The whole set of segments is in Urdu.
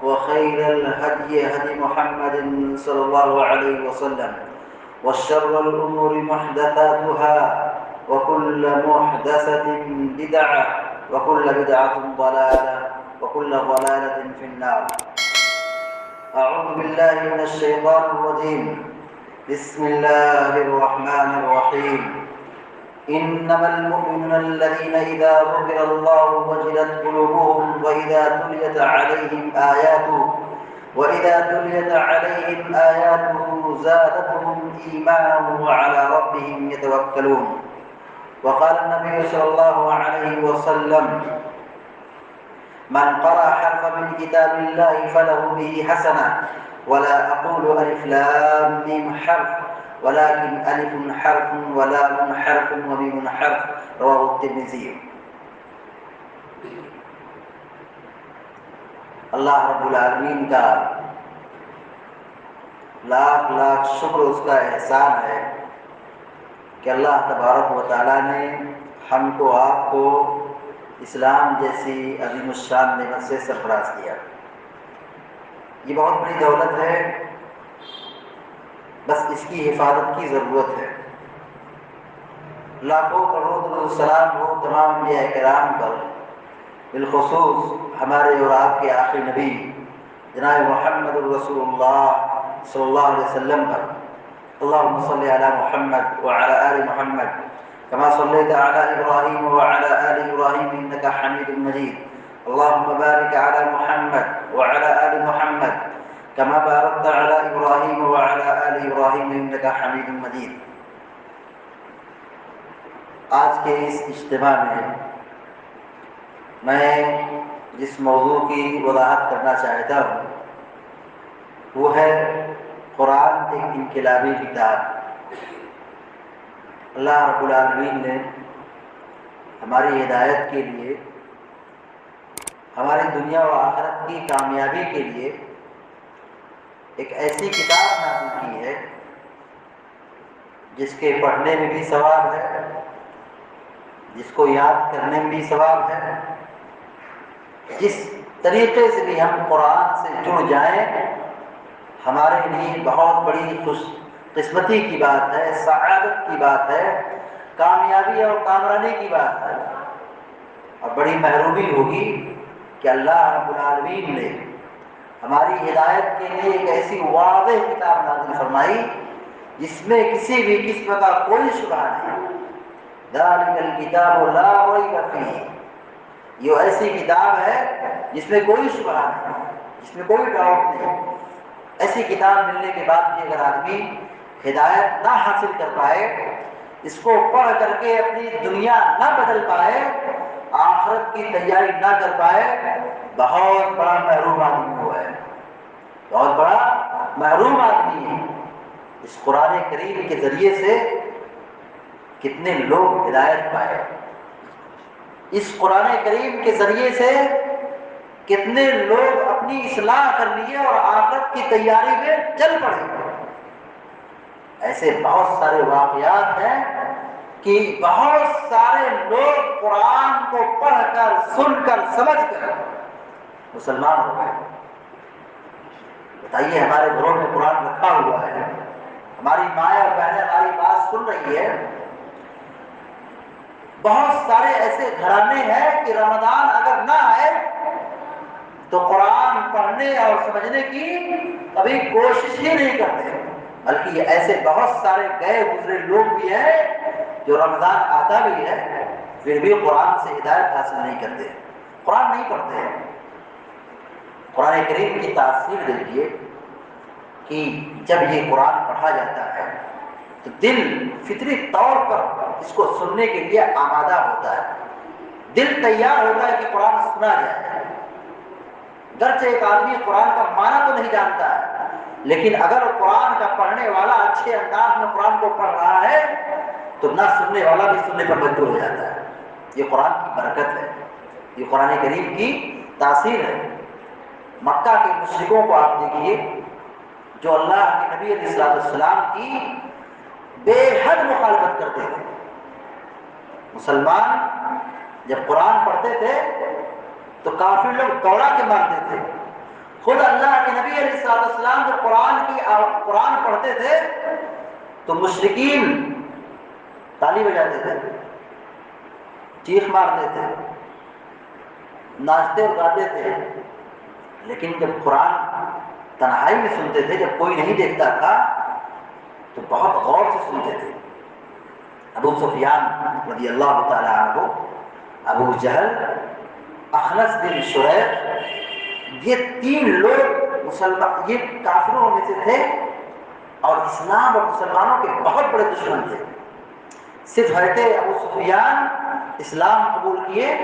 وخير الهدي هدي محمد صلى الله عليه وسلم وشر الأمور محدثاتها وكل محدثة بدعة وكل بدعة ضلالة وكل ضلالة في النار. أعوذ بالله من الشيطان الرجيم. بسم الله الرحمن الرحيم. إنما المؤمنون الذين إذا ذكر الله وجلت قلوبهم وإذا تليت عليهم آياته زادتهم إيمانا وعلى ربهم يتوكلون. وقال النبي صلى الله عليه وسلم: من قرأ حرفا من كتاب الله فله به حسنة. ولا أقول ألف لام ميم حرف ولكن ألف حرف ولام حرف وميم حرف. رواه الترمذي. اللہ رب العالمین کا لاکھ لاکھ شکر اس کا احسان ہے کہ اللہ تبارک و تعالیٰ نے ہم کو آپ کو اسلام جیسی عظیم الشان نعمت سے سرفراز کیا. یہ بہت بڑی دولت ہے، بس اس کی حفاظت کی ضرورت ہے. لاکھوں کروڑ درود السلام ہو تمام انبیاء کرام پر، بالخصوص ہمارے اور آپ کے آخری نبی جناب محمد الرسول اللہ صلی اللہ علیہ وسلم پر. اللہم صلی علی محمد وعلی آل محمد كما صليت على إبراهيم وعلى آل إبراهيم إنك حميد مجيد. اللهم بارك على محمد وعلى آل محمد كما باركت على إبراهيم وعلى آل إبراهيم إنك حميد مجيد. آج کے اس اجتماع میں جس موضوع کی وضاحت کرنا چاہتا ہوں وہ ہے قرآن ایک انقلابی کتاب. اللہ رب العالمین نے ہماری ہدایت کے لیے، ہماری دنیا و آخرت کی کامیابی کے لیے ایک ایسی کتاب نازل کی ہے جس کے پڑھنے میں بھی ثواب ہے، جس کو یاد کرنے میں بھی ثواب ہے. جس طریقے سے بھی ہم قرآن سے جڑ جائیں ہمارے لیے بہت بڑی خوش قسمتی کی بات ہے، سعادت کی بات ہے، کامیابی اور کامرانی کی بات ہے. اور بڑی محرومی ہوگی کہ اللہ رب العالمین نے ہماری ہدایت کے لیے ایک ایسی واضح کتاب نازل فرمائی جس میں کسی بھی قسم کا کوئی شبہ نہیں. ذالک الکتاب لا ریب فیہ. یہ ایسی کتاب ہے جس میں کوئی شبہ نہیں، جس میں کوئی ڈاؤٹ نہیں. ایسی کتاب ملنے کے بعد بھی اگر آدمی ہدایت نہ حاصل کر پائے، اس کو پڑھ کر کے اپنی دنیا نہ بدل پائے، آخرت کی تیاری نہ کر پائے، بہت بڑا محروم آدمی ہوا ہے، بہت بڑا محروم آدمی ہے. اس قرآن کریم کے ذریعے سے کتنے لوگ ہدایت پائے، اس قرآن کریم کے ذریعے سے کتنے لوگ اپنی اصلاح کر لیے اور آخرت کی تیاری میں چل پڑے. ایسے بہت سارے واقعات ہیں کہ بہت سارے لوگ قرآن کو پڑھ کر، سن کر، سمجھ کر مسلمان ہو گئے. بتائیے، ہمارے گھروں میں قرآن رکھا ہوا ہے، ہماری مائیں اور بہنیں ہماری بات سن رہی ہے. بہت سارے ایسے گھرانے ہیں کہ رمضان اگر نہ آئے تو قرآن پڑھنے اور سمجھنے کی کبھی کوشش ہی نہیں کرتے. بلکہ یہ ایسے بہت سارے گئے گزرے لوگ بھی ہیں جو رمضان آتا بھی ہے پھر بھی قرآن سے ہدایت حاصل نہیں کرتے، قرآن نہیں پڑھتے. قرآن کریم کی تاثیر دیکھیے کہ جب یہ قرآن پڑھا جاتا ہے تو دل فطری طور پر اس کو سننے کے لیے آمادہ ہوتا ہے، دل تیار ہوتا ہے کہ قرآن سنا جائے. گرچہ ایک آدمی قرآن کا معنی تو نہیں جانتا ہے، لیکن اگر قرآن کا پڑھنے والا اچھے انداز میں قرآن کو پڑھ رہا ہے تو نہ سننے والا بھی سننے پر مجبور ہو جاتا ہے. یہ قرآن کی برکت ہے، یہ قرآن کریم کی تاثیر ہے. مکہ کے مشرکوں کو آپ دیکھیے جو اللہ کے نبی علیہ السلام کی بے حد مخالفت کرتے تھے. مسلمان جب قرآن پڑھتے تھے تو کافر لوگ دوڑا کے مارتے تھے، خود اللہ کے نبی علیہ السلام جب قرآن پڑھتے تھے تو مشرکین تالی بجاتے تھے، چیخ مارتے تھے، ناچتے اور گاتے تھے، لیکن جب قرآن تنہائی میں سنتے تھے، جب کوئی نہیں دیکھتا تھا، تو بہت غور سے سنتے تھے۔ ابو سفیان رضی اللہ تعالی عنہ، ابو جہل، اخنس بن شریح، یہ تین لوگ مسلمان، یہ کافروں میں سے تھے اور اسلام اور مسلمانوں کے بہت بڑے دشمن تھے۔ صرف حضرت ابو سفیان اسلام قبول کیے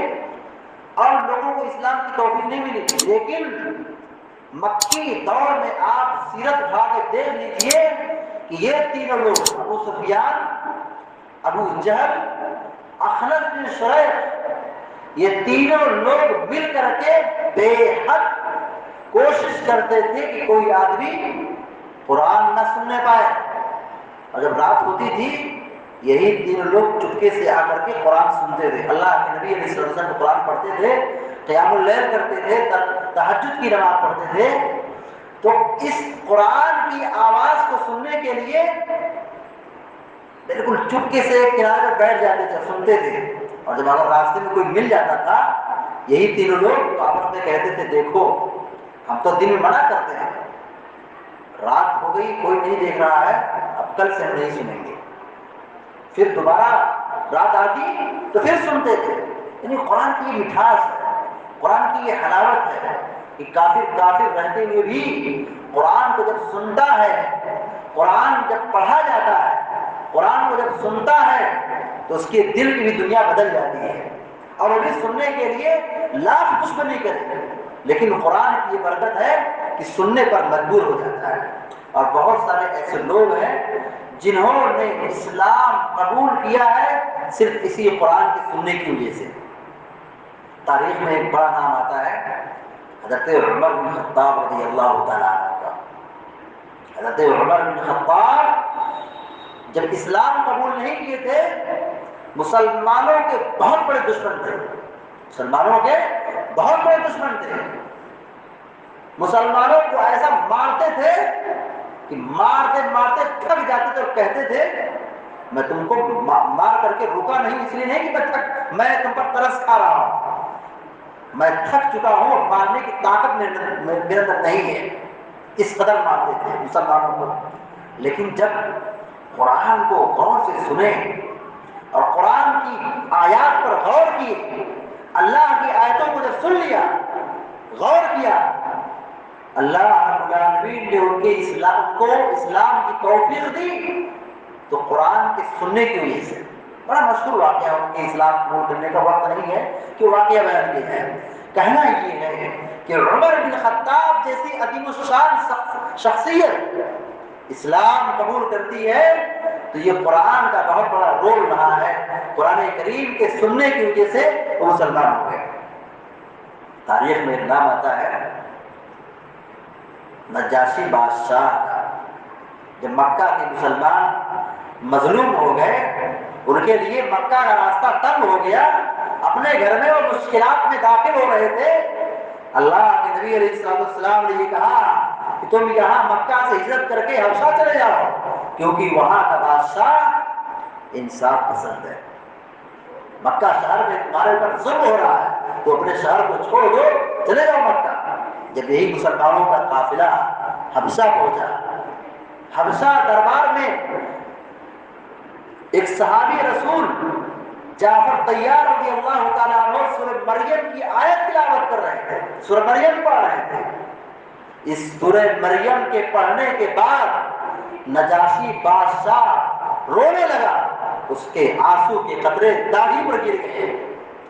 اور لوگوں کو اسلام کی توفیق نہیں ملی، لیکن مکی دور میں آپ سیرت اٹھا کے دیکھ لیجئے کہ یہ تینوں لوگ، ابو سفیان، ابو جہل، اخنس بن شریح، یہ تینوں لوگ مل کر کے بے حد کوشش کرتے تھے کہ کوئی آدمی قرآن نہ سننے پائے، اور جب رات ہوتی تھی یہی تین لوگ چپکے سے آ کر کے قرآن سنتے تھے۔ اللہ کے نبی علیہ الصلوۃ والسلام قرآن پڑھتے تھے، قیام اللیل کرتے تھے، تہجد کی نماز پڑھتے تھے، تو اس قرآن کی آواز کو سننے کے لیے بالکل چپکے سے کنارے پر بیٹھ جاتے تھے، سنتے تھے، اور جب اگر راستے میں کوئی مل جاتا تھا یہی تینوں لوگ تو آپس میں کہتے تھے دیکھو ہم تو دن میں منع کرتے ہیں، رات ہو گئی کوئی نہیں دیکھ رہا ہے، اب کل سے ہم نہیں سنیں گے، پھر دوبارہ رات آتی تو پھر سنتے تھے۔ یعنی قرآن کی یہ مٹھاس ہے، قرآن کی یہ حلاوت ہے کہ کافر رہتے ہوئے بھی قرآن کو جب سنتا ہے، قرآن جب پڑھا جاتا ہے، قرآن کو جب سنتا ہے تو اس کے دل کی بھی دنیا بدل جاتی ہے، اور وہ بھی سننے کے لیے لاکھ دشمنی کرے، لیکن قرآن کی یہ برکت ہے کہ سننے پر مجبور ہو جاتا ہے۔ اور بہت سارے ایسے لوگ ہیں جنہوں نے اسلام قبول کیا ہے صرف اسی قرآن کے سننے کی وجہ سے۔ تاریخ میں ایک بڑا نام آتا ہے حضرت عمر بن خطاب رضی اللہ تعالیٰ عنہ کا۔ حضرت عمر بن خطاب جب اسلام قبول نہیں کیے تھے، مسلمانوں کے بہت بڑے دشمن تھے، مسلمانوں کے بہت بڑے دشمن تھے، مسلمانوں کو ایسا مارتے تھے کہ مارتے مارتے تھک جاتے تھے اور کہتے تھے میں تم کو مار کر کے روکا نہیں، اس لیے نہیں کہ میں تم پر ترس کھا رہا ہوں، میں تھک چکا ہوں اور مارنے کی طاقت میرے اندر نہیں ہے، اس قدر مارتے تھے مسلمانوں کو۔ لیکن جب قرآن کو غور سے سنے اور قرآن کی آیات پر غور کیے، اللہ کی آیتوں کو جب سن لیا، غور کیا، اللہ رب العالمین نے ان کے اسلام کی توفیق دی، تو قرآن کے سننے کی وجہ سے۔ بڑا مشہور واقعہ ان کے اسلام قبول کرنے کا، وقت نہیں ہے کہ واقعہ بیان کیا جائے۔ کہنا یہ ہے کہ عمر بن خطاب جیسی عظیم الشان شخصیت اسلام قبول کرتی ہے تو یہ قرآن کا بہت بڑا رول رہا ہے، قرآن کریم کے سننے کی وجہ سے وہ مسلمان ہو گئے۔ تاریخ میں ایک نام آتا ہے نجاشی بادشاہ کا۔ جب مکہ کے مسلمان مظلوم ہو گئے، ان کے لیے مکہ کا راستہ تنگ ہو گیا، اپنے گھر میں وہ مشکلات میں داخل ہو رہے تھے، اللہ کے نبی علیہ السلام نے یہ کہا کہ تم یہاں مکہ سے ہجرت کر کے حبشہ چلے جاؤ، کیونکہ وہاں کا بادشاہ انصاف پسند ہے، مکہ شہر میں تمہارے اوپر ظلم ہو رہا ہے تو اپنے شہر کو چھوڑ دو، چلے جاؤ مکہ۔ جب یہی مسلمانوں کا قافلہ حبشہ پہنچا، حبشہ دربار میں ایک صحابی رسول جعفر طیار رضی اللہ تعالیٰ عنہ سورہ مریم کی آیت تلاوت کر رہے تھے، سورہ مریم پڑھ رہے تھے۔ اس سورہ مریم کے پڑھنے کے بعد نجاشی بادشاہ رونے لگا، اس کے آنسو کے قطرے داڑھی پر گر گئے،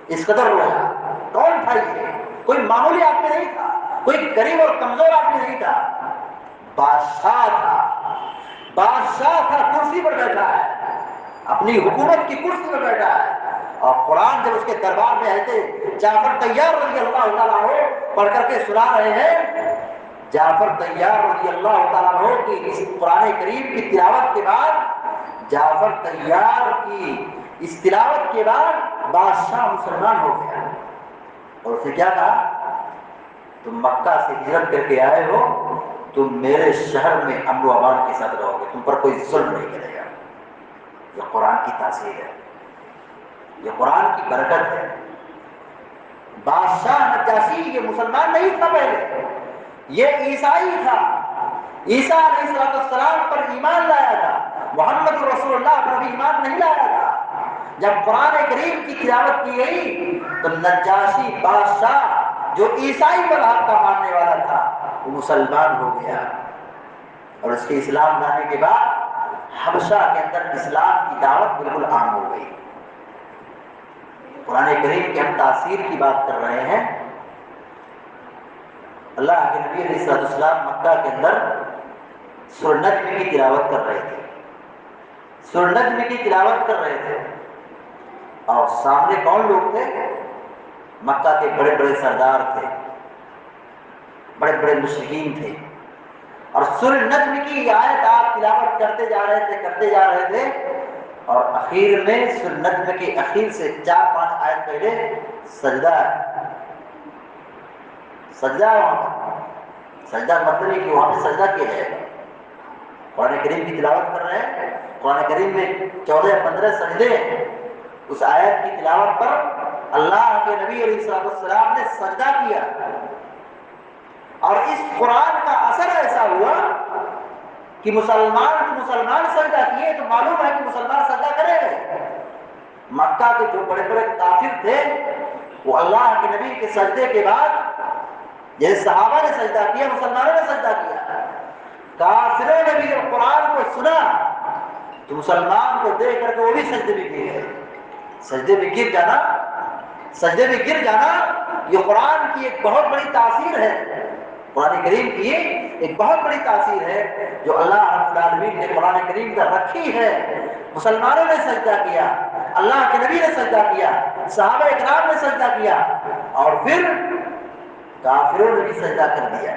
اس قدر رویا۔ کون تھا یہ؟ کوئی معمولی آدمی نہیں تھا، کوئی غریب اور کمزور آدمی نہیں تھا، بادشاہ تھا، بادشاہ تھا، کرسی پر بیٹھا ہے، اپنی حکومت کی کرسی پر بیٹھا ہے، اور قرآن جب اس کے دربار میں آئے جعفر طیار رضی اللہ تعالیٰ عنہ پڑھ کر کے سنا رہے ہیں، جعفر طیار رضی اللہ تعالیٰ عنہ کی اس قرآن کریم کی تلاوت کے بعد، جعفر طیار کی اس تلاوت کے بعد بادشاہ مسلمان ہو گیا، اور اسے کیا کہا تم مکہ سے ہجرت کر کے آئے ہو، تم میرے شہر میں امن و امان کے ساتھ رہو گے، تم پر کوئی ظلم نہیں کرے گا۔ یہ قرآن کی تاثیر ہے، یہ قرآن کی برکت ہے۔ بادشاہ نجاشی یہ مسلمان نہیں تھا پہلے، یہ عیسائی تھا، عیسیٰ علیہ السلام پر ایمان لایا تھا، محمد رسول اللہ پر بھی ایمان نہیں لایا تھا۔ جب قرآن کریم کی تلاوت کی گئی تو نجاشی بادشاہ جو عیسائی مذہب کا ماننے والا تھا وہ مسلمان ہو گیا، اور اس کے اسلام لانے کے بعد حبشہ کے اندر اسلام کی دعوت بالکل عام ہو گئی۔ قرآن کریم کی ہم تاثیر کی بات کر رہے ہیں۔ اللہ کے نبی علیہ السلام مکہ کے اندر سورہ نجم کی تلاوت کر رہے تھے، سورہ نجم کی تلاوت کر رہے تھے، اور سامنے کون لوگ تھے؟ مکہ کے بڑے بڑے سردار تھے، بڑے بڑے مشرکین تھے، اور سورہ نجم کی آیت آپ تلاوت کرتے جا رہے تھے، اور اخیر میں سورہ نجم کے اخیر سے 4-5 آیت پہلے سجدہ ہے، سجدہ ہے وہاں پر۔ سجدہ مطلب ہے کہ وہاں پہ سجدہ کیا جائے گا۔ قرآن کریم کی تلاوت کر رہے ہیں، قرآن کریم میں 14 یا 15 سجدے ہیں، اس آیت کی تلاوت پر اللہ کے نبی علیہ السلام نے سجدہ کیا، اور اس قرآن کا اثر ایسا ہوا کہ مسلمان سجدہ کیے تو معلوم ہے کہ مسلمان سجدہ کرے گا۔ مکہ کے جو بڑے بڑے کافر تھے وہ اللہ کے نبی کے سجدے کے بعد جیسے صحابہ نے سجدہ کیا، مسلمانوں نے سجدہ کیا۔ کافروں نے بھی جب قرآن کو سنا تو مسلمان کو دیکھ کر کے وہ بھی سجدے میں گر گئے۔ سجدے میں گر جانا یہ قرآن کی ایک بہت بڑی تاثیر ہے، قرآن کریم کی ایک بہت بڑی تاثیر ہے جو اللہ رب العالمین نے قرآن کریم پر رکھی ہے۔ مسلمانوں نے سجدہ کیا، اللہ کے نبی نے سجدہ کیا، صحابہ اکرام نے سجدہ کیا، اور پھر کافروں نے بھی سجدہ کر دیا،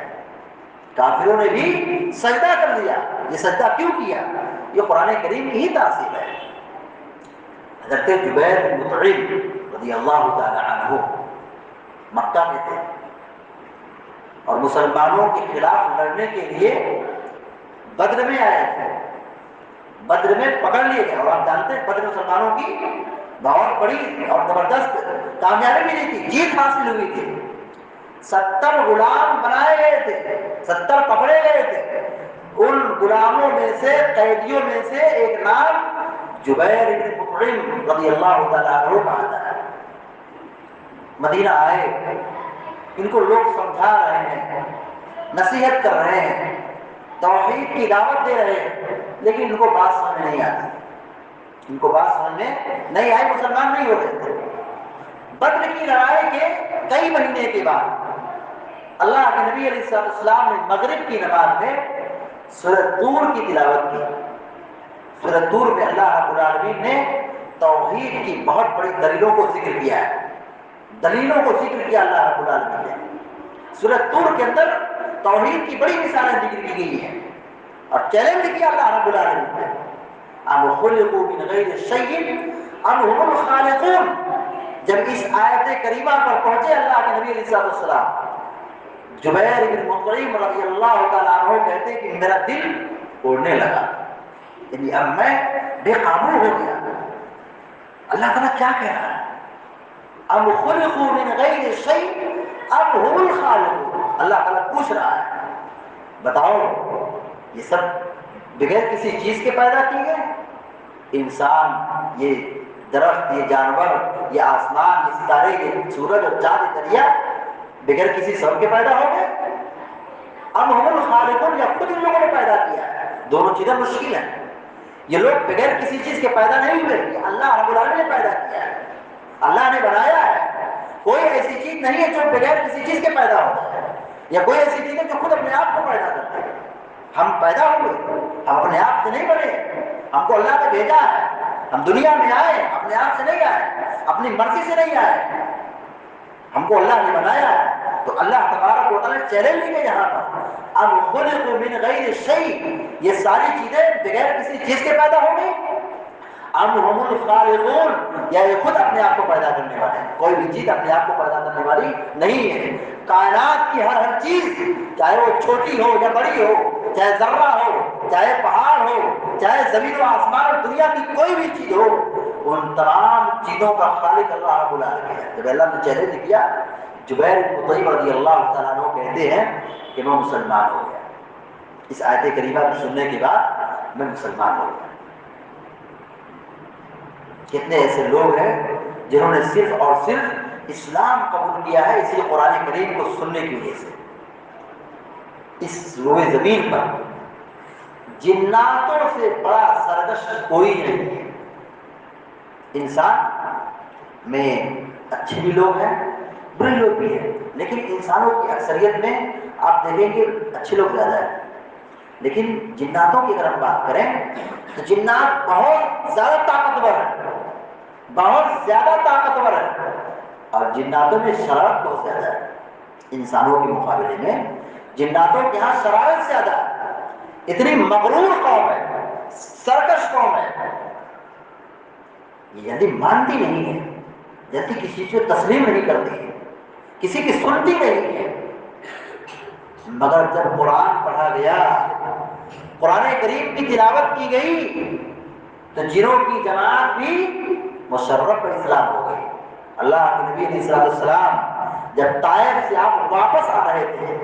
کافروں نے بھی سجدہ کر دیا۔ یہ سجدہ کیوں کیا؟ یہ قرآن کریم کی ہی تاثیر ہے۔ حضرت جبیر بن مطعم رضی اللہ تعالی عنہ مکہ میں تھے، اور مسلمانوں کے خلاف لڑنے کے لیے بدر میں آئے تھے، بدر میں پکڑ لیے گئے، اور آپ جانتے ہیں بدر مسلمانوں کی بہت بڑی اور زبردست کامیابی ملی تھی، جیت حاصل ہوئی تھی۔ 70 غلام بنائے گئے تھے، 70 پکڑے گئے تھے، ان غلاموں میں سے، قیدیوں میں سے ایک نام جبیر بن مطعم رضی اللہ تعالیٰ عنہ کا آتا ہے۔ مدینہ آئے، ان کو لوگ سمجھا رہے ہیں، نصیحت کر رہے ہیں، توحید کی دعوت دے رہے ہیں، لیکن ان کو بات سمجھ نہیں آتی، ان کو بات سمجھ میں نہیں آئی، مسلمان نہیں ہو رہے تھے۔ بدر کی لڑائی کے کئی مہینے کے بعد اللہ کے نبی علیہ السلام نے مغرب کی نماز میں سورہ طور کی تلاوت کی۔ سورہ طور میں اللہ رب العالمین نے توحید کی بہت بڑی دلیلوں کو ذکر کیا ہے، دلیلوں کو ذکر کیا اللہ رب العالمین نے۔ سورہ طور کے اندر توحید کی بڑی مثالیں ذکر کی گئی ہیں، اور چیلنج کیا اللہ رب العالمین نے، ام خلقوا من غیر شیء ام هم الخالقون۔ جب اس آیت کریمہ پر پہنچے اللہ کے نبی علیہ السلام، جبیر بن مطعم رضی اللہ تعالیٰ عنہ کہتے کہ میرا دل اڑنے لگا، یعنی اب میں بے قابو ہو گیا۔ اللہ تعالیٰ کیا کہہ رہا ہے؟ ام خلقوا من غیر شیء ام هم الخالقون۔ اللہ تعالیٰ پوچھ رہا ہے بتاؤ یہ سب بغیر کسی چیز کے پیدا کیے گئے؟ انسان، یہ درخت، یہ جانور، یہ آسمان، یہ ستارے، یہ سورج اور چاند، یہ دریا بغیر کسی سبب کے پیدا ہو گئے؟ ام هم الخالقون، یا خود ان لوگوں نے پیدا کیا ہے؟ دونوں چیزیں مشکل ہیں۔ یہ لوگ بغیر کسی چیز کے پیدا نہیں ہوئے، یہ اللہ رب العالمین نے پیدا کیا ہے، اللہ نے بنایا ہے۔ کوئی ایسی چیز نہیں ہے جو بغیر کسی چیز کے پیدا ہوتا ہے، یا کوئی ایسی چیز ہے جو خود اپنے آپ کو پیدا کرتا ہے۔ ہم پیدا ہوئے، ہم اپنے آپ سے نہیں بنے، ہم کو اللہ نے بھیجا ہے، ہم دنیا میں آئے، اپنے آپ سے نہیں آئے، اپنی مرضی سے نہیں آئے، ہم کو اللہ نے بنایا ہے۔ تو اللہ تبارک و تعالیٰ نے چیلنج کیا یہاں پر، اب خلقوا من غیر شیء، یہ ساری چیزیں بغیر کسی چیز کے پیدا ہو گئی، ام هم الخالقون، یا یہ خود اپنے آپ کو پیدا کرنے والے ہیں؟ کوئی بھی چیز اپنے آپ کو پیدا کرنے والی نہیں ہے۔ کائنات کی ہر چیز، چاہے وہ چھوٹی ہو یا بڑی ہو، چاہے ذرہ ہو، چاہے پہاڑ ہو، چاہے زمین و آسمان اور دنیا کی کوئی بھی چیز ہو، ان تمام چیزوں کا خالق اللہ رب العالمین ہے۔ جب اللہ نے چیلنج کیا، جبیر بن مطعم رضی اللہ تعالیٰ عنہ کہتے ہیں کہ میں مسلمان ہو گیا، اس آیت کریمہ کو سننے کے بعد میں مسلمان ہو گیا۔ کتنے ایسے لوگ ہیں جنہوں نے صرف اور صرف اسلام قبول کیا ہے اسی قرآن کریم کو سننے کی وجہ سے۔ اس روئے زمین پر جناتوں سے بڑا سرکش کوئی نہیں ہے۔ انسان میں اچھے بھی لوگ ہیں، برے لوگ بھی ہیں، لیکن انسانوں کی اکثریت میں آپ دیکھیں گے اچھے لوگ زیادہ ہیں۔ لیکن جناتوں کی اگر ہم بات کریں تو جنات بہت زیادہ طاقتور ہیں، بہت زیادہ طاقتور ہے، اور جناتوں میں شرارت بہت زیادہ ہے۔ انسانوں کے مقابلے میں جناتوں کے ہاں شرارت زیادہ ہے۔ اتنی مغرور قوم ہے، سرکش قوم ہے، یہ جلدی مانتی نہیں ہے، جلدی کسی کو تسلیم نہیں کرتی ہے، کسی کی سنتی نہیں ہے۔ مگر جب قرآن پڑھا گیا، قرآن کریم کی تلاوت کی گئی، تو جنوں کی جماعت بھی مشرف پر اسلام ہو گئی۔ اللہ کے نبی علیہ السلام جب طائف سے آپ واپس آ رہے تھے،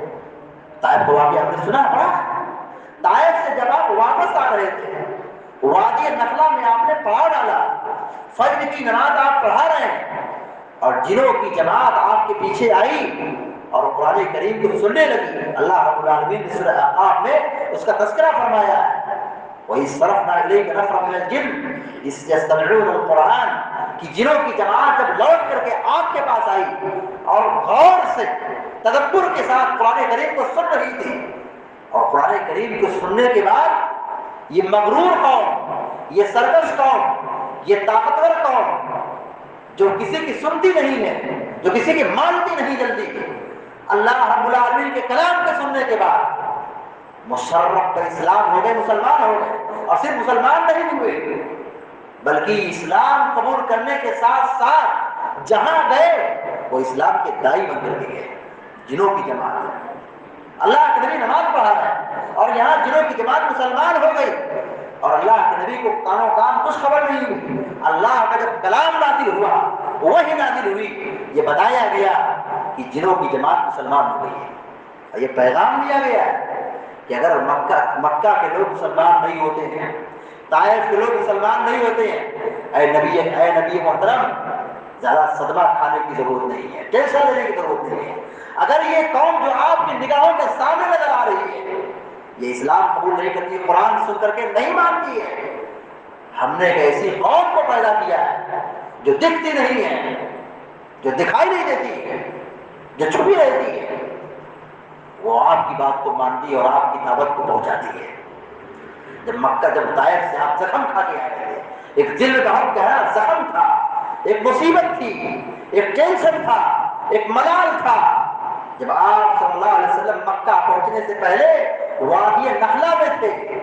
طائف کو واقعہ آپ نے سنا پڑا، طائف سے جب آپ واپس آ رہے تھے، وادی نخلا میں آپ نے پاؤں ڈالا، فجر کی نماز آپ پڑھا رہے ہیں، اور جنوں کی جماعت آپ کے پیچھے آئی اور قرآن کریم کو سننے لگی۔ اللہ رب العالمین نے سورہ احقاف میں اس کا تذکرہ فرمایا ہے، وَإِذْ صَرَفْنَا إِلَيْكَ نَفْرًا مِنَ الْجِنِّ إِذْ يَسْتَمِعُونَ الْقُرْآنَ کہ جنوں کی جماعت جب لوٹ کر کے آپ کے پاس آئی اور غور سے تدبر کے ساتھ قرآن کریم کو سن رہی تھی، اور قرآن کریم کو سننے کے بعد یہ مغرور قوم، یہ سرکش قوم، یہ طاقتور قوم جو کسی کی سنتی نہیں ہے، جو کسی کی مانتی نہیں جلدی، اللہ رب العالمین کے کلام کے سننے کے بعد مشرف پر اسلام ہو گئے، مسلمان ہو گئے، اور صرف مسلمان نہیں ہوئے بلکہ اسلام قبول کرنے کے ساتھ ساتھ جہاں گئے وہ اسلام کے داعی بن کر کے گئے۔ جنوں کی جماعت ہے، اللہ کے نبی نماز پڑھا ہے اور یہاں جنوں کی جماعت مسلمان ہو گئی، اور اللہ کے نبی کو کانوں کان کچھ خبر نہیں ہوئی۔ اللہ کا جب کلام نازل ہوا، وحی نازل ہوئی، یہ بتایا گیا کہ جنوں کی جماعت مسلمان ہو گئی ہے، اور یہ پیغام دیا گیا ہے کہ اگر مکہ کے لوگ مسلمان نہیں ہوتے ہیں، طائف کے لوگ مسلمان نہیں ہوتے ہیں، اے نبی محترم زیادہ صدمہ کھانے کی ضرورت نہیں ہے، ٹینشن لینے کی ضرورت نہیں ہے۔ اگر یہ قوم جو آپ کی نگاہوں کے سامنے نظر آ رہی ہے یہ اسلام قبول نہیں کرتی، قرآن سن کر کے نہیں مانتی ہے، ہم نے ایک ایسی قوم کو پیدا کیا ہے جو دکھتی نہیں ہے، جو دکھائی نہیں دیتی ہے، جو چھپی رہتی ہے، وہ آپ کی بات کو مانتی ہے اور آپ کی دعوت کو پہنچاتی ہے۔ جب طائف سے آپ زخم کھا کے آئے تھے، ایک دل کا بہت گہرا زخم تھا، ایک مصیبت تھی، ایک ٹینشن تھا، ایک ملال تھا۔ جب آپ صلی اللہ علیہ وسلم مکہ پہنچنے سے پہلے وادی نخلا میں تھے،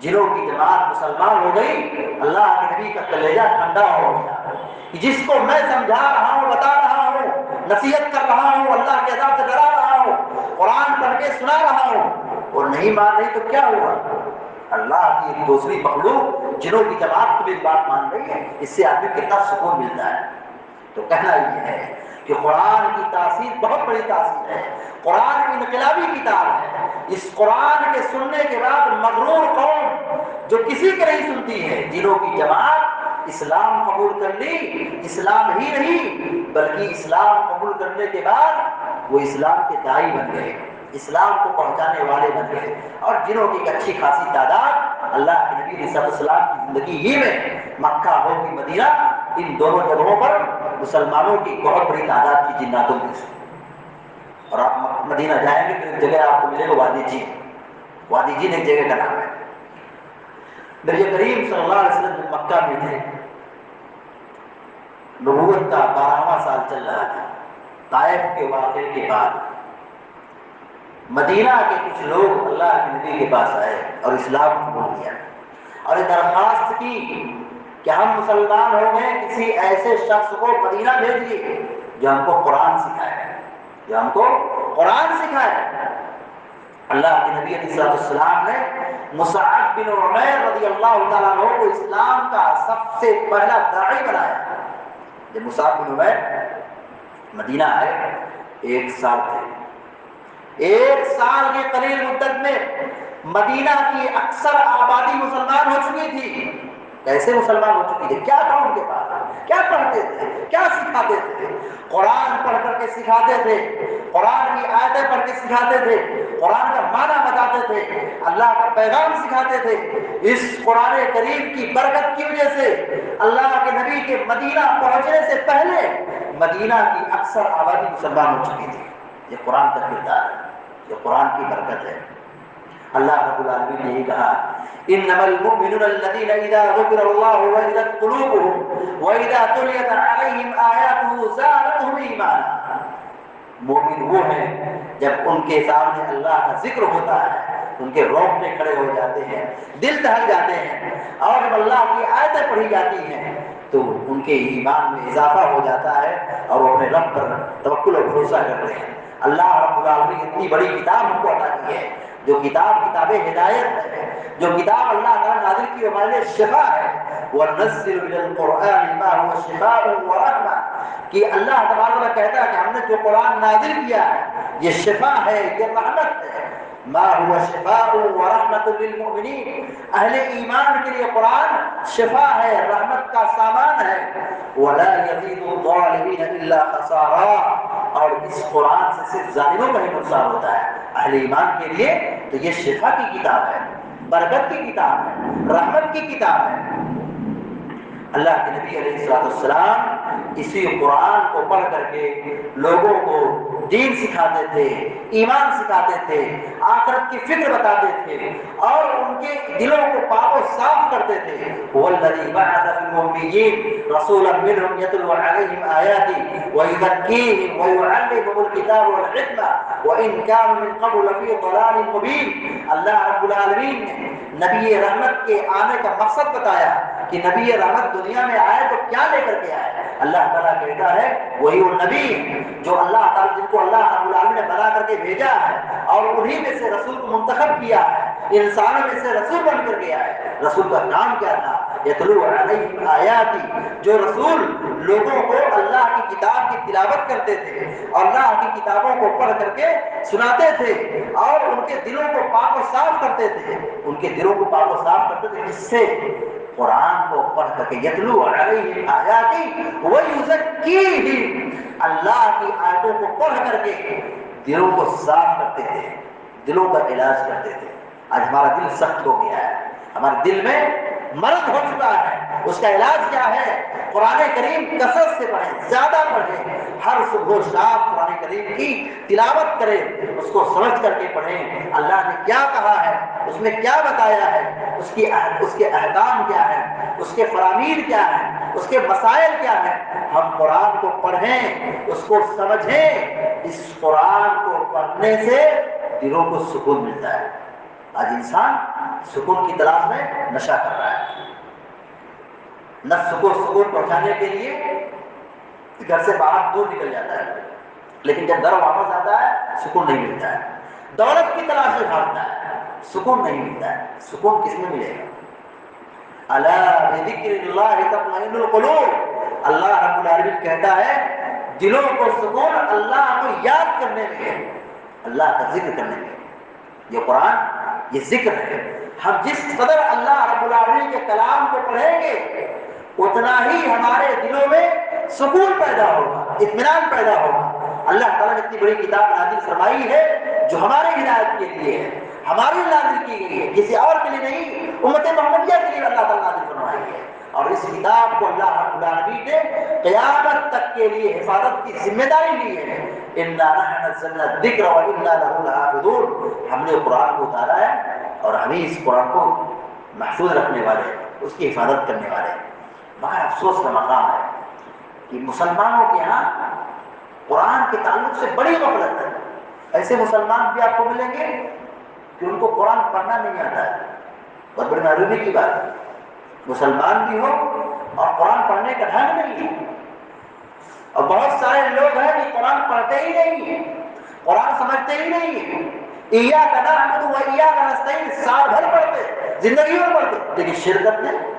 جنوں کی جماعت مسلمان ہو گئی، اللہ کے نبی کا کلیجہ ٹھنڈا ہو گیا کہ جس کو میں سمجھا رہا ہوں، بتا رہا ہوں، نصیحت کر رہا ہوں، اللہ کے عذاب سے ڈرا رہا ہوں، قرآن پڑھ کے سنا رہا ہوں، اور نہیں مان رہی تو کیا ہوا؟ اللہ کی ایک دوسری مخلوق جنوں کی جماعت کو بھی بات مان رہی ہے، اس سے آدمی کتنا سکون ملتا ہے۔ تو کہنا یہ ہے کہ قرآن کی تاثیر بہت بڑی تاثیر ہے، قرآن انقلابی کتاب ہے۔ اس قرآن کے سننے کے بعد مغرور قوم جو کسی کی نہیں سنتی ہے، جنوں کی جماعت اسلام قبول کر لی، اسلام ہی نہیں بلکہ اسلام قبول کرنے کے بعد وہ اسلام کے داعی بن گئے، اسلام کو پہنچانے والے بن گئے، اور جنوں کی ایک اچھی خاصی تعداد اللہ کے نبی علیہ السلام کی زندگی ہی میں مکہ ہو کہ مدینہ، ان دونوں جگہوں پر مسلمانوں کی بہت بڑی تعداد کی جناتوں میں سے۔ اور آپ مدینہ جائیں گے تو ایک جگہ آپ کو ملے گا وادی جین ایک جگہ کا نام ہے۔ نبی کریم صلی اللہ علیہ وسلم جب مکہ میں تھے، نبوت کا 12واں سال چل رہا تھا، طائف کے واقعے کے بعد مدینہ کے کچھ لوگ اللہ کے نبی کے پاس آئے اور اسلام قبول کیا، اور یہ درخواست کی کہ ہم مسلمان ہو گئے، کسی ایسے شخص کو مدینہ بھیجیے جو ہم کو قرآن سکھائے۔ جو ہم کو قرآن سکھائے۔ اللہ کے نبی علیہ السلام نے مصعب بن عمیر رضی اللہ تعالیٰ عنہ کو اسلام کا سب سے پہلا داعی بنایا۔ جب مصعب بن عمیر مدینہ آئے 1 سال تھے، 1 سال کے قلیل مدت میں مدینہ کی اکثر آبادی مسلمان ہو چکی تھی۔ کیسے مسلمان ہو چکی تھی؟ کیا تھا ان کے پاس؟ کیا پڑھتے تھے؟ کیا سکھاتے تھے؟ قرآن پڑھ کر کے سکھاتے تھے، قرآن کی آیتیں پڑھ کے سکھاتے تھے، قرآن کا معنی بتاتے تھے، اللہ کا پیغام سکھاتے تھے۔ اس قرآن کریم کی برکت کی وجہ سے اللہ کے نبی کے مدینہ پہنچنے سے پہلے مدینہ کی اکثر آبادی مسلمان ہو چکی تھی۔ یہ قرآن کا کردار ہے، یہ قرآن کی برکت ہے۔ اللہ رب العالمین نے یہ کہا انما المؤمنون الذين اذا ذكر الله وجلت قلوبهم واذا تليت عليهم آياته زادتهم ایمانا۔ مومن وہ ہیں جب ان کے سامنے اللہ کا ذکر ہوتا ہے ان کے رونگٹے کھڑے ہو جاتے ہیں، دل دہل جاتے ہیں، اور جب اللہ کی آیتیں پڑھی جاتی ہیں تو ان کے ایمان میں اضافہ ہو جاتا ہے اور وہ اپنے رب پر توکل اور بھروسہ کرتے ہیں۔ اللہ رب العالمین اتنی بڑی کتاب ہم کو عطا کی ہے، جو کتاب ہدایت ہے، جو کتاب اللہ تعالیٰ نازل کی ہمارے لیے شفا ہے۔ وَنُنَزِّلُ مِنَ الْقُرْآنِ مَا هُوَ شِفَاءٌ وَرَحْمَةٌ، کہ اللہ تبارک و تعالیٰ کہتا ہے کہ ہم نے جو قرآن نازل کیا ہے یہ شفا ہے، یہ رحمت ہے۔ ما هو شفاء ورحمة للمؤمنین، اہل ایمان کے لیے قرآن شفا ہے، رحمت کا سامان ہے۔ وَلَا يَزِيدُ الظَّالِمِينَ إِلَّا خَسَارًا، اور اس قرآن سے صرف ظالموں کا ہی نقصان ہوتا ہے۔ اہل ایمان کے لیے تو یہ شفا کی کتاب ہے، برکت کی کتاب ہے، رحمت کی کتاب ہے۔ اللہ کے نبی علیہ السلام اسی قرآن کو پڑھ کر کے لوگوں کو دین سکھاتے تھے، ایمان سکھاتے تھے، آخرت کی فکر بتاتے تھے، اور ان کے دلوں کو پاک و صاف کرتے تھے۔ وَالَّذِي بَعَثَ فِي الْأُمِّيِّينَ رَسُولًا مِّنْهُمْ يَتْلُو عَلَيْهِمْ آيَاتِهِ وَيُزَكِّيهِمْ وَيُعَلِّمُهُمُ الْكِتَابَ وَالْحِكْمَةَ وَإِنْ كَانُوا مِنْ قَبْلُ لَفِي ضَلَالٍ مُّبِينٍ۔ اللہ رب العالمین نے نبی رحمت کے آنے کا مقصد بتایا کہ نبی رحمت دنیا میں آئے تو کیا لے کر کے آئے۔ اللہ تعالیٰ کہتا ہے وہی وہ نبی جو اللہ تعالیٰ جن کو اللہ رب العالمین نے بنا کر کے بھیجا ہے اور انہی میں سے رسول کو منتخب کیا ہے، انسانوں میں سے رسول بن کر کے آئے۔ رسول کا کام کیا تھا؟ یتلو علیہم آیاتی، جو رسول لوگوں کو اللہ کی کتاب کی تلاوت کرتے تھے اور اللہ کی کتابوں کو پڑھ کر کے سناتے تھے اور ان کے دلوں کو پاک و صاف کرتے تھے، ان کے دلوں کو پاک و صاف کرتے تھے۔ اس سے قرآن کو پڑھ کر کے یتلو علیہم آیاتی ویزکیہم، اللہ کی آیتوں کو پڑھ کر کے دلوں کو صاف کرتے تھے، دلوں کا علاج کرتے تھے۔ آج ہمارا دل سخت ہو گیا ہے، ہمارے دل میں مرض ہو چکا ہے، اس کا علاج کیا ہے؟ قرآن کریم کثرت سے پڑھیں، زیادہ پڑھیں، ہر صبح و شام قرآن کریم کی تلاوت کریں، اس کو سمجھ کر کے پڑھیں اللہ نے کیا کہا ہے، اس میں کیا بتایا ہے، اس کے احکام کیا ہے، اس کے فرامین کیا ہے، اس کے مسائل کیا ہیں۔ ہم قرآن کو پڑھیں، اس کو سمجھیں۔ اس قرآن کو پڑھنے سے دلوں کو سکون ملتا ہے۔ آج انسان سکون کی تلاش میں نشہ کر رہا ہے، نفس کو سکون پہنچانے کے لیے گھر سے باہر دور نکل جاتا ہے، لیکن جب گھر واپس آتا ہے سکون نہیں ملتا ہے، دولت کی تلاش میں بھاگتا ہے، سکون نہیں ملتا ہے۔ سکون کس میں ملے گا؟ الا بذکر اللہ تطمئن القلوب، اللہ رب العالمین کہتا ہے دلوں کو سکون اللہ کو یاد کرنے میں، اللہ کا ذکر کرنے میں۔ یہ قرآن یہ ذکر ہے۔ ہم جس قدر اللہ رب العالمین کے کلام کو پڑھیں گے اتنا ہی ہمارے دلوں میں سکون پیدا ہوگا، اطمینان پیدا ہوگا۔ اللہ تعالیٰ نے اتنی بڑی کتاب نازل فرمائی ہے جو ہمارے ہدایت کے لیے ہے، ہماری نازل کی گئی ہے، کسی اور کے لیے نہیں، امت محمدیہ کے لیے اللہ تعالیٰ نازل فرمائی ہے۔ اور اس کتاب کو اللہ رب العالمین نے قیامت تک کے لیے حفاظت کی ذمہ داری لی ہے۔ انا نحن نزلنا الذکر وانا له لحافظون، ہم نے قرآن کو اتارا ہے اور ہم ہی اس قرآن کو محفوظ رکھنے والے، اس کی حفاظت کرنے والے۔ مگر افسوس کا مقام ہے کہ مسلمانوں کے یہاں قرآن کے تعلق سے بڑی غفلت ہے۔ ایسے مسلمان بھی آپ کو ملیں گے کہ ان کو قرآن پڑھنا نہیں آتا ہے، بہت بڑی معلومی کی بات ہے۔ مسلمان بھی ہو اور قرآن پڑھنے کا ڈھنگ نہیں ہے، اور بہت سارے لوگ ہیں کہ قرآن پڑھتے ہی نہیں ہیں، قرآن سمجھتے ہی نہیں ہیں. ایاک نعبد و ایاک نستعین سال بھر پڑھتے, زندگی میں پڑھتے, لیکن شرک کرتے ہیں,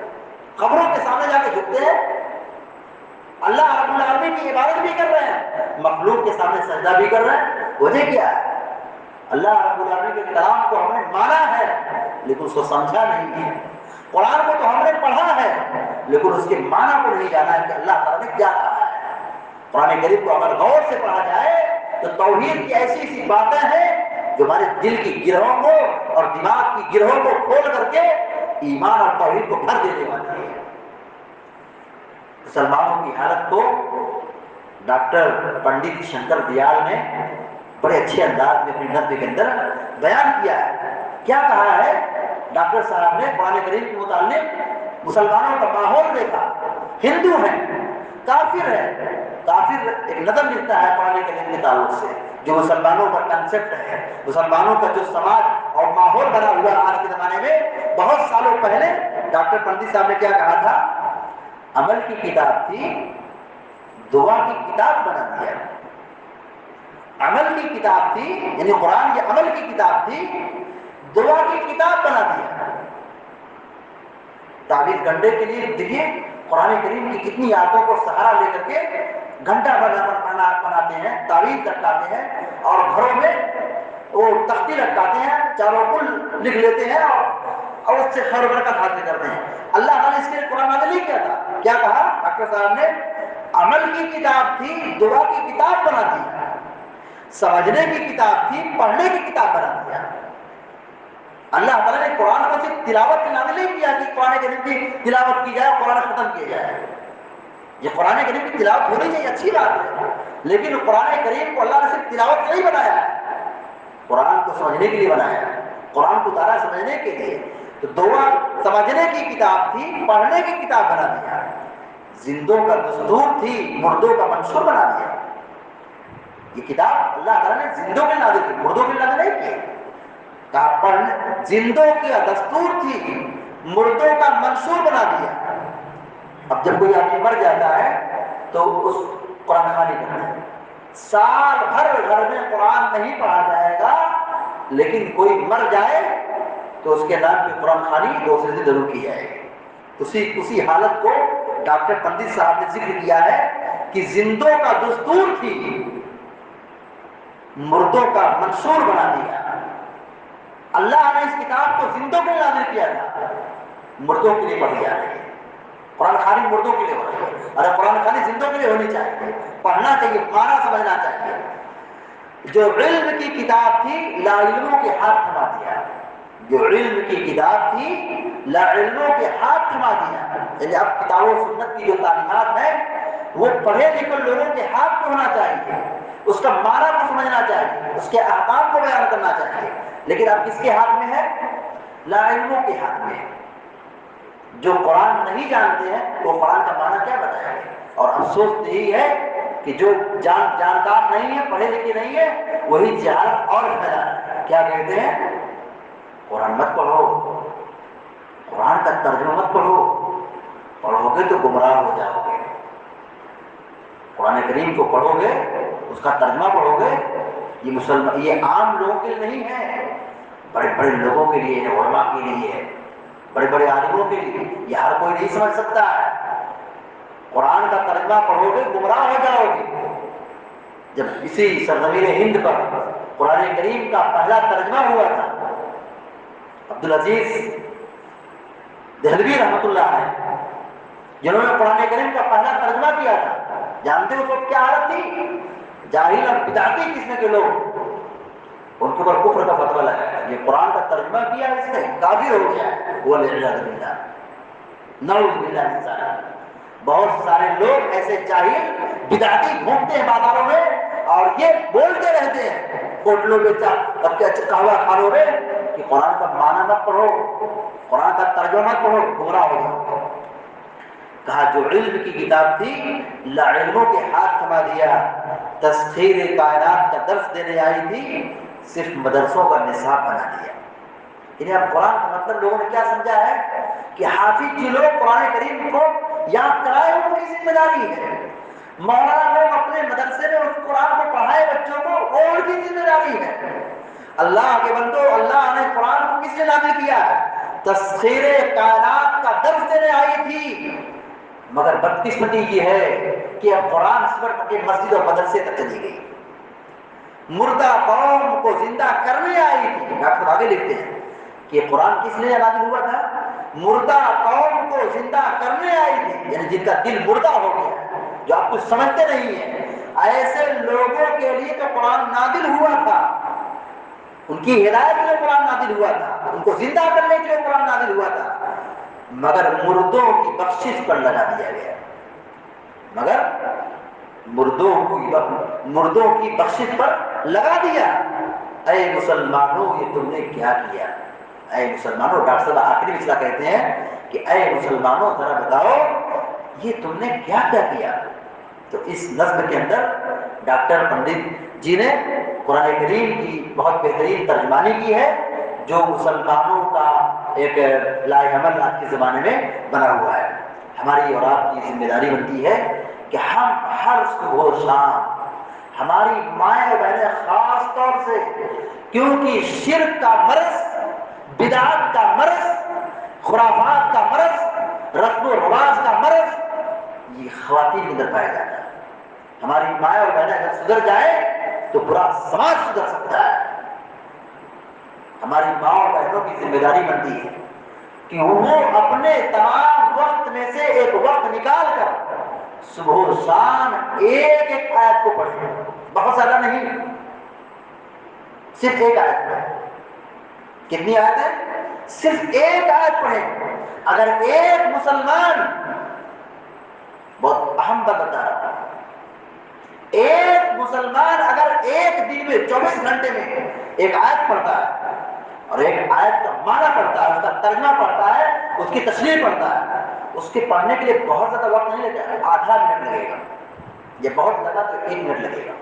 قبروں کے سامنے جا کے جھکتے ہیں. اللہ رب العالمین کی عبادت بھی کر رہے ہیں, مخلوق کے سامنے سجدہ بھی کر رہے ہیں. وجہ کیا ہے؟ اللہ رب العالمین کے کلام کو ہم نے مانا ہے لیکن اس کو سمجھا نہیں ہے. قرآن کو تو ہم نے پڑھا ہے لیکن اس کے معنی کو نہیں جانا ہے کہ اللہ تعالیٰ نے کیا کہا ہے. قرآن کریم کو اگر غور سے پڑھا جائے تو توحید کی ایسی ایسی باتیں ہیں جو ہمارے دل کی گرہوں کو اور دماغ کی گرہوں کو کھول کر کے ایمان اور توحید کو بھر دینے والی ہے. مسلمانوں کی حالت کو ڈاکٹر پنڈت شنکر دیال نے بڑے اچھے انداز میں اپنی نظم کے اندر بیان کیا ہے. کیا کہا ہے ڈاکٹر صاحب نے قرآن کریم کے متعلق؟ مسلمانوں کا ماحول دیکھا, ہندو ہیں, کافر ہے. کافر ایک نظم لکھتا ہے قرآن کریم کے تعلق سے جو مسلمانوں کا کنسیپٹ ہے, مسلمانوں کا جو سماج اور ماحول بنا ہوا آج کے زمانے میں. بہت سالوں پہلے ڈاکٹر پنڈت صاحب نے کیا کہا تھا؟ عمل کی کتاب تھی, دعا کی کتاب بنا دیا. عمل کی کتاب تھی, یعنی قرآن یہ عمل کی کتاب تھی, دعا کی کتاب بنا دیا. تعویذ گھنٹے کے لیے دیکھیے قرآن کریم کی کتنی آیتوں کو سہارا لے کر کے گھنٹہ بناتے ہیں, تعویذ لٹکاتے ہیں اور گھروں میں وہ تختی لٹکاتے ہیں, چاروں کل لکھ لیتے ہیں اور اس سے خیر و برکت حاصل کرتے ہیں. اللہ تعالیٰ نے اس کے لیے قرآن نازل نہیں کیا تھا. کیا کہا ڈاکٹر صاحب نے؟ عمل کی کتاب تھی, دعا کی کتاب بنا دی. سمجھنے کی کتاب تھی, پڑھنے کی کتاب بنا دیا. اللہ تعالیٰ نے قرآن کو صرف تلاوت کے نازل نہیں کیا کہ قرآن کریم کی تلاوت کی جائے, قرآن ختم کیا جائے. یہ قرآن کریم کی تلاوت ہونی چاہیے, اچھی بات ہے, لیکن قرآن کریم کو اللہ نے صرف تلاوت کے نہیں بنایا ہے, قرآن کو سمجھنے کے لیے بنایا ہے, قرآن کو تارا سمجھنے کے لیے. تو دعا سمجھنے کی کتاب تھی, پڑھنے کی کتاب بنا دیا. زندوں کا دستور تھی, مردوں کا منشور بنا دیا. یہ کتاب اللہ تعالیٰ نے زندوں کے نازل کی, مردوں کے نازل نہیں کی. کہا پڑھنے, زندوں کا دستور تھی, مردوں کا منشور بنا دیا. اب جب کوئی آدمی مر جاتا ہے تو اس قرآن خوانی کرنا ہے. سال بھر گھر میں قرآن نہیں پڑھا جائے گا, لیکن کوئی مر جائے تو اس کے نام پہ قرآن خوانی دوسرے سے ضرور کی جائے گی. اسی حالت کو ڈاکٹر پنڈت صاحب نے ذکر کیا ہے کہ زندوں کا دستور تھی, مردوں کا منشور بنا دیا. اللہ نے اس کتاب کو زندوں کے لیے نازل کیا تھا, مردوں کے لیے پڑھی جا رہی ہے. قرآن خوانی مردوں کے لیے ہو رہی ہے, ارے قرآن خوانی زندوں کے لیے ہونی چاہیے, پڑھنا چاہیے, معنی سمجھنا چاہیے. جو علم کی کتاب تھی لا علموں کے ہاتھ تھما دیا. جو علم کی کتاب تھی لا علموں کے ہاتھ تھما دیا. یعنی اب کتاب و سنت کی جو تعلیمات ہے وہ پڑھے لکھے لوگوں کے ہاتھ میں ہونا چاہیے, اس کا معنی کو سمجھنا چاہیے, اس کے احکام کو بیان کرنا چاہیے. لیکن اب کس کے ہاتھ میں ہے؟ لا علموں کے ہاتھ میں. جو قرآن نہیں جانتے ہیں وہ قرآن کا معنی کیا بتائیں گے؟ اور افسوس یہی ہے کہ جو جانکار نہیں ہے, پڑھے لکھے نہیں ہے, وہی جہالت اور پھیلا ہے. کیا کہتے ہیں؟ قرآن مت پڑھو, قرآن کا ترجمہ مت پڑھو, پڑھو گے تو گمراہ ہو جاؤ گے. قرآن کریم کو پڑھو گے, اس کا ترجمہ پڑھو گے, یہ عام لوگوں کے لیے نہیں ہے, بڑے بڑے لوگوں کے لیے ہے, علماء کے لیے ہے, بڑے بڑے عالموں کے لیے. یہ ہر کوئی نہیں سمجھ سکتا ہے. قرآن کا ترجمہ پڑھو گے گمراہ ہو جاؤ گے. جب اسی سرزمین ہند پر قرآن کریم کا پہلا ترجمہ ہوا تھا, عبدالعزیز دہلوی رحمۃ اللہ علیہ جنہوں نے قرآن کریم کا پہلا ترجمہ کیا تھا, جانتے ہو تو کیا حالت تھی؟ جاہل اور بدعتی قسم کے لوگ, ان کے اوپر کفر کا فتویٰ لگایا. یہ قرآن کا ترجمہ کیا اس نے, کافر ہو گیا. والعیاذ باللہ, نعوذ باللہ من ذالک. بہت سارے لوگ ایسے جاہل بدعتی گھومتے ہیں بازاروں میں اور یہ بولتے رہتے ہیں ہوٹلوں میں, قہوہ خانوں میں کہ قرآن کا معنی مت پڑھو, قرآن کا ترجمہ مت پڑھو, گمراہ ہو جاؤ. کہا جو علم کی کتاب تھی لا علموں کے ہاتھ تھما دیا. تسخیر کائنات کا درس دینے آئی تھی, صرف مدرسوں کا نصاب بنا دیا. یعنی اب قرآن کا مطلب لوگوں نے کیا سمجھا ہے کہ حافظ جی لوگ قرآن کریم کو یاد کرائے ان کی ذمہ داری ہے, مولانا لوگ اپنے مدرسے میں اس قرآن کو پڑھائے بچوں کو، اور ان کی ذمہ داری ہے۔ اللہ کے بندو، اللہ نے قرآن کو کس نے نازل کیا ہے؟ تسخیر کائنات کا درس دینے آئی تھی، مگر بدقسمتی یہ ہے کہ اب قرآن صرف کے مسجد اور مدرسے تک چلی گئی۔ مردہ قوم کو زندہ کرنے آئی تھی۔ ڈاکٹر آگے لکھتے ہیں کہ قرآن کس لیے نازل ہوا تھا؟ مردہ قوم کو زندہ کرنے آئی تھی، یعنی جن کا دل مردہ ہو گیا، جو آپ کچھ سمجھتے نہیں ہیں، ایسے لوگوں کے لیے تو قرآن نازل ہوا تھا، ان کی ہدایت کے لیے قرآن نازل ہوا تھا، ان کو زندہ کرنے کے لیے قرآن نازل ہوا تھا، مگر مردوں کی بخشش پر لگا دیا گیا، مگر مردوں کی بخشش پر لگا دیا۔ اے مسلمانوں، یہ تم نے کیا کیا؟ اے مسلمانوں، ڈاکٹر صاحب آخری مسئلہ کہتے ہیں کہ اے مسلمانوں ذرا بتاؤ یہ تم نے کیا کیا؟ تو اس نظم کے اندر ڈاکٹر پنڈت جی نے قرآن کریم کی بہت بہترین ترجمانی کی ہے، جو مسلمانوں کا ایک لائے عمل آج کے زمانے میں بنا ہوا ہے۔ ہماری اور آپ کی ذمہ داری بنتی ہے کہ ہم ہر صبح و شام، ہماری مائیں اور بہنیں خاص طور سے، کیونکہ شرک کا مرض، بدعات کا مرض، خرافات کا مرض، رسم و رواج کا مرض یہ خواتین کے اندر پایا جاتا ہے۔ ہماری مائیں اور بہنیں اگر سدھر جائیں تو پورا سماج سدھر سکتا ہے۔ ہماری ماں اور بہنوں کی ذمہ داری بنتی ہے کہ وہ اپنے تمام وقت میں سے ایک وقت نکال کر صبح و شام ایک ایک آیت کو پڑھیں، بہت زیادہ نہیں، صرف ایک آیت پڑھیں۔ کتنی آیت ہے؟ صرف ایک آیت پڑھیں۔ اگر ایک مسلمان، بہت اہم بات بتا رہا ہوں، ایک مسلمان اگر ایک دن میں 24 گھنٹے میں ایک آیت پڑھتا ہے اور ایک آیت کا معنی پڑھتا ہے، اس کا ترجمہ پڑھتا ہے، اس کی تشریح پڑھتا ہے، اس کے پڑھنے کے لیے بہت زیادہ وقت نہیں لگتا ہے، آدھا منٹ لگے گا، یہ بہت لگا تو 1 منٹ لگے گا۔